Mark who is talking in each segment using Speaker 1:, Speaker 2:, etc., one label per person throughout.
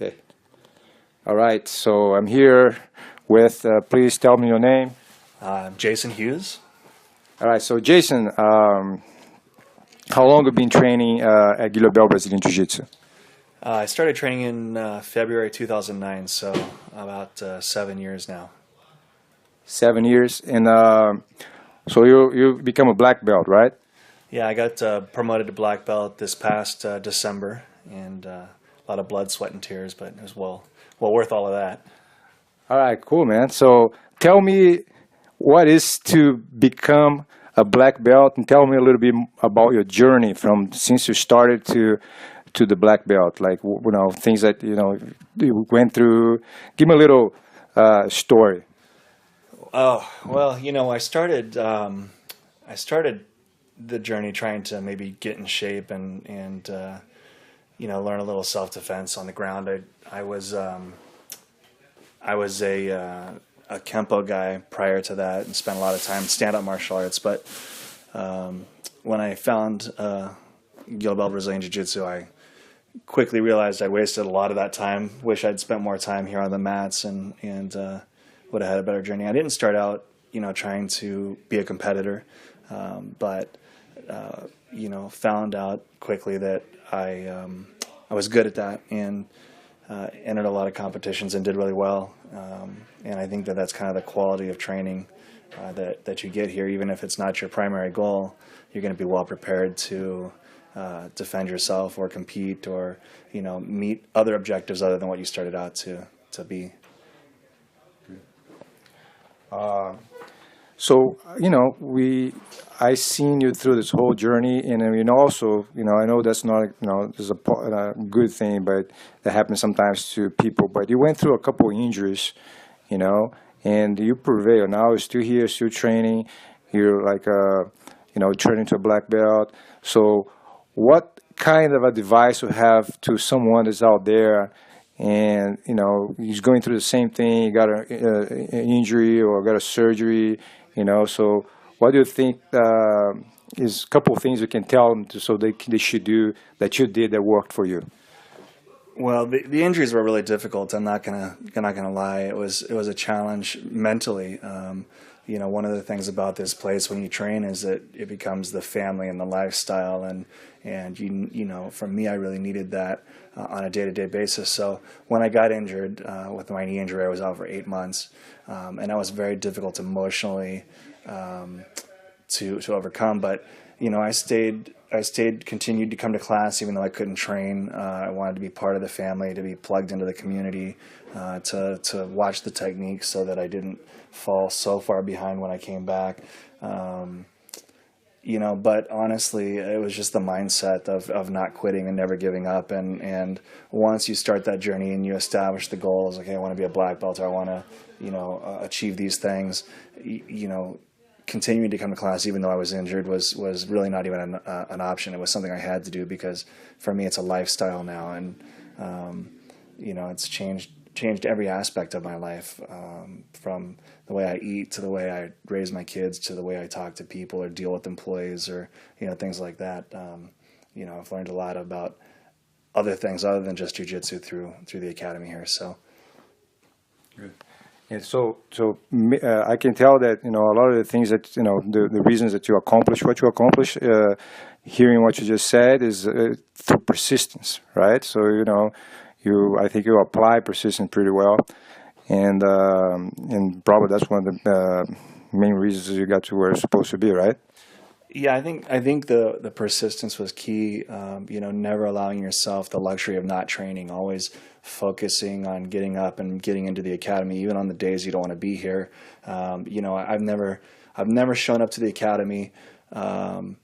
Speaker 1: Okay. All right. So I'm here with, please tell me your name.
Speaker 2: I'm Jason Hughes.
Speaker 1: All right. So Jason, how long have you been training at Guilherme Bell Brazilian Jiu-Jitsu?
Speaker 2: I started training in February 2009, so about 7 years now.
Speaker 1: 7 years. And so you become a black belt, right?
Speaker 2: Yeah, I got promoted to black belt this past December, and a lot of blood, sweat, and tears, but it was well worth all of that.
Speaker 1: All right. Cool, man. So tell me what is to become a black belt, and tell me a little bit about your journey from since you started to the black belt, like things that you went through. Give me a little story.
Speaker 2: Oh well, I started the journey trying to maybe get in shape and learn a little self defense on the ground. I was a Kempo guy prior to that and spent a lot of time stand up martial arts. But when I found Gilbel Brazilian Jiu Jitsu, I quickly realized I wasted a lot of that time. Wish I'd spent more time here on the mats and would have had a better journey. I didn't start out, trying to be a competitor, but found out quickly that I was good at that and entered a lot of competitions and did really well. And I think that that's kind of the quality of training that you get here. Even if it's not your primary goal, you're going to be well prepared to defend yourself or compete or meet other objectives other than what you started out to be.
Speaker 1: So I seen you through this whole journey, and also I know that's not is a good thing, but that happens sometimes to people. But you went through a couple injuries, and you prevail. Now you're still here, still training. You're like turning to a black belt. So what kind of advice you have to someone that's out there? And he's going through the same thing. He got an injury or got a surgery. So what do you think is a couple of things you can tell them so they should do that you did that worked for you?
Speaker 2: Well, the injuries were really difficult. I'm not gonna lie. It was a challenge mentally. One of the things about this place when you train is that it becomes the family and the lifestyle, and for me, I really needed that on a day-to-day basis. So when I got injured with my knee injury, I was out for 8 months, and that was very difficult emotionally to overcome. But I stayed, continued to come to class even though I couldn't train. I wanted to be part of the family, to be plugged into the community, to watch the techniques so that I didn't fall so far behind when I came back. But honestly, it was just the mindset of not quitting and never giving up. And once you start that journey and you establish the goals, okay, I want to be a black belt, or I want to, achieve these things, continuing to come to class even though I was injured was really not even an option. It was something I had to do because for me it's a lifestyle now, and it's changed every aspect of my life, from the way I eat to the way I raise my kids to the way I talk to people or deal with employees or things like that. I've learned a lot about other things other than just jiu-jitsu through the academy here. So.
Speaker 1: Good. And so I can tell that a lot of the things that the reasons that you accomplish what you accomplish, hearing what you just said, is through persistence, right? So I think you apply persistence pretty well, and probably that's one of the main reasons you got to where you're supposed to be, right?
Speaker 2: Yeah, I think the persistence was key. Never allowing yourself the luxury of not training, always focusing on getting up and getting into the academy, even on the days you don't want to be here. I've never shown up to the academy. Even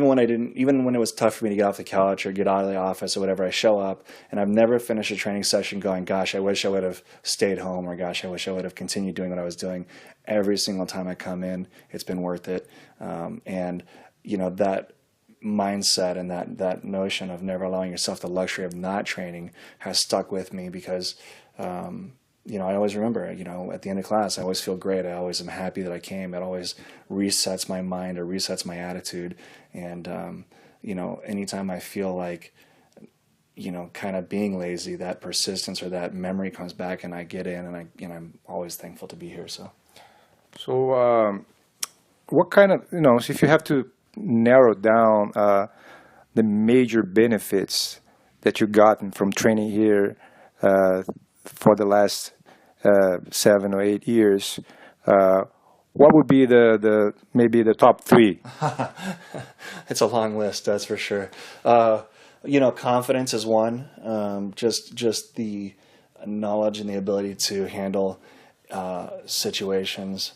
Speaker 2: when it was tough for me to get off the couch or get out of the office or whatever, I show up, and I've never finished a training session going, gosh, I wish I would have stayed home, or gosh, I wish I would have continued doing what I was doing. Every single time I come in, it's been worth it. And that mindset and that notion of never allowing yourself the luxury of not training has stuck with me because, I always remember, at the end of class, I always feel great. I always am happy that I came. It always resets my mind or resets my attitude. And, anytime I feel like kind of being lazy, that persistence or that memory comes back, and I get in, and I'm always thankful to be here.
Speaker 1: So, what kind of, so if you have to narrow down the major benefits that you've gotten from training here for the last 7 or 8 years, what would be maybe the top three?
Speaker 2: It's a long list, that's for sure. Confidence is one. Just the knowledge and the ability to handle situations,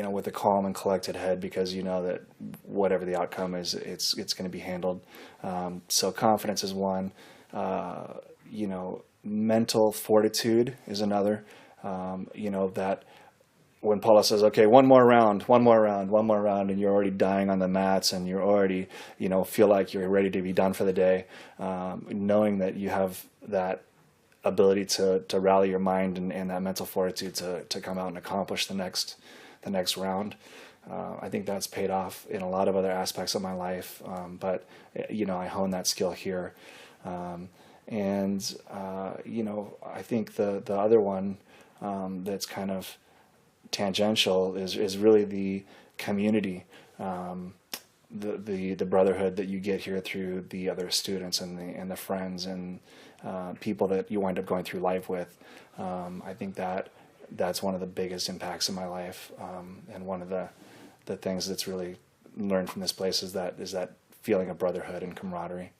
Speaker 2: with a calm and collected head, because you know that whatever the outcome is, it's going to be handled. So confidence is one. Mental fortitude is another. That when Paula says, okay, one more round, and you're already dying on the mats, and you're already, feel like you're ready to be done for the day, knowing that you have that ability to rally your mind and that mental fortitude to come out and accomplish the next round. I think that's paid off in a lot of other aspects of my life, but I hone that skill here. I think the other one that's kind of tangential is really the community, the brotherhood that you get here through the other students and the friends and people that you wind up going through life with. I think that's one of the biggest impacts in my life, and one of the things that's really learned from this place is that feeling of brotherhood and camaraderie.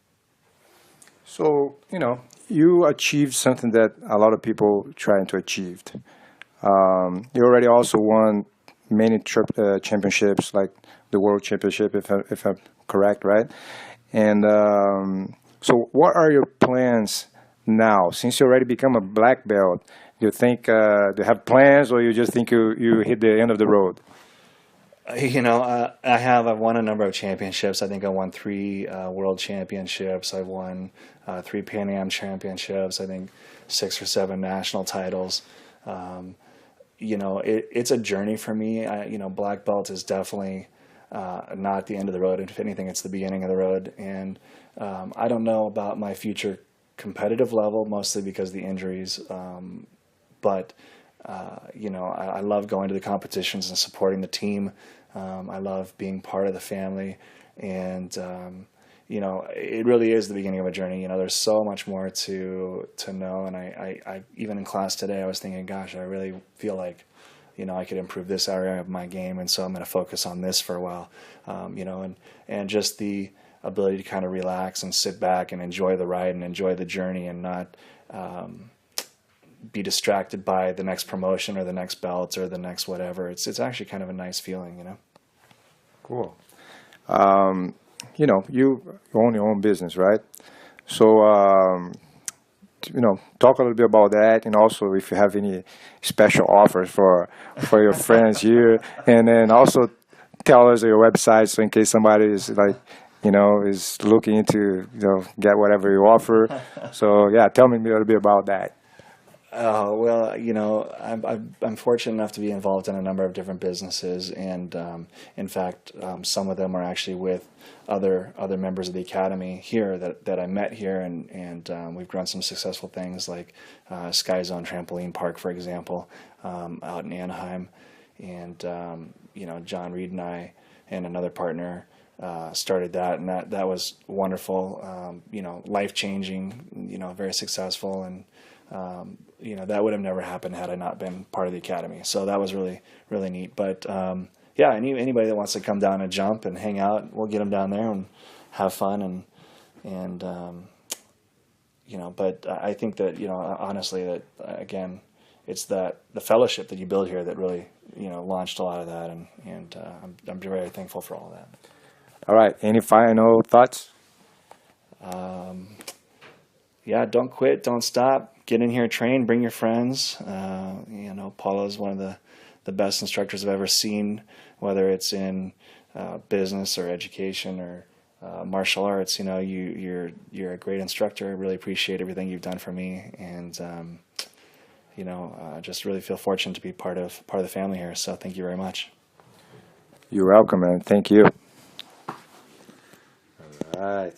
Speaker 1: So, you achieved something that a lot of people trying to achieve. You already also won many championships, like the World Championship, if I'm correct, right? And so what are your plans now? Since you already become a black belt, do you think do you have plans, or you just think you hit the end of the road?
Speaker 2: I've won a number of championships. I think I won 3 world championships. I've won 3 Pan Am championships. I think 6 or 7 national titles. It's a journey for me. Black belt is definitely not the end of the road. If anything, it's the beginning of the road. And I don't know about my future competitive level, mostly because of the injuries. But I love going to the competitions and supporting the team. I love being part of the family, and it really is the beginning of a journey. There's so much more to know, and I even in class today, I was thinking, gosh, I really feel like I could improve this area of my game, and so I'm going to focus on this for a while. And just the ability to kind of relax and sit back and enjoy the ride and enjoy the journey, and not be distracted by the next promotion or the next belt or the next whatever. It's actually kind of a nice feeling,
Speaker 1: Cool. You own your own business, right? So, talk a little bit about that, and also if you have any special offers for your friends here, and then also tell us your website, so in case somebody is is looking into get whatever you offer. So yeah, tell me a little bit about that.
Speaker 2: Well, I'm fortunate enough to be involved in a number of different businesses, and in fact, some of them are actually with other members of the academy here that I met here, and we've grown some successful things like Sky Zone Trampoline Park, for example, out in Anaheim, and John Reed and I and another partner started that, and that was wonderful, life-changing, very successful, and that would have never happened had I not been part of the academy. So that was really, really neat. But anybody that wants to come down and jump and hang out, we'll get them down there and have fun, and But I think that honestly, that again, it's the fellowship that you build here that really launched a lot of that, and I'm very thankful for all of that.
Speaker 1: All right. Any final thoughts?
Speaker 2: Don't quit, don't stop. Get in here, train, bring your friends. Paula's one of the best instructors I've ever seen, whether it's in business or education or martial arts. You're a great instructor. I really appreciate everything you've done for me, and just really feel fortunate to be part of the family here. So thank you very much.
Speaker 1: You're welcome, man. Thank you. All right.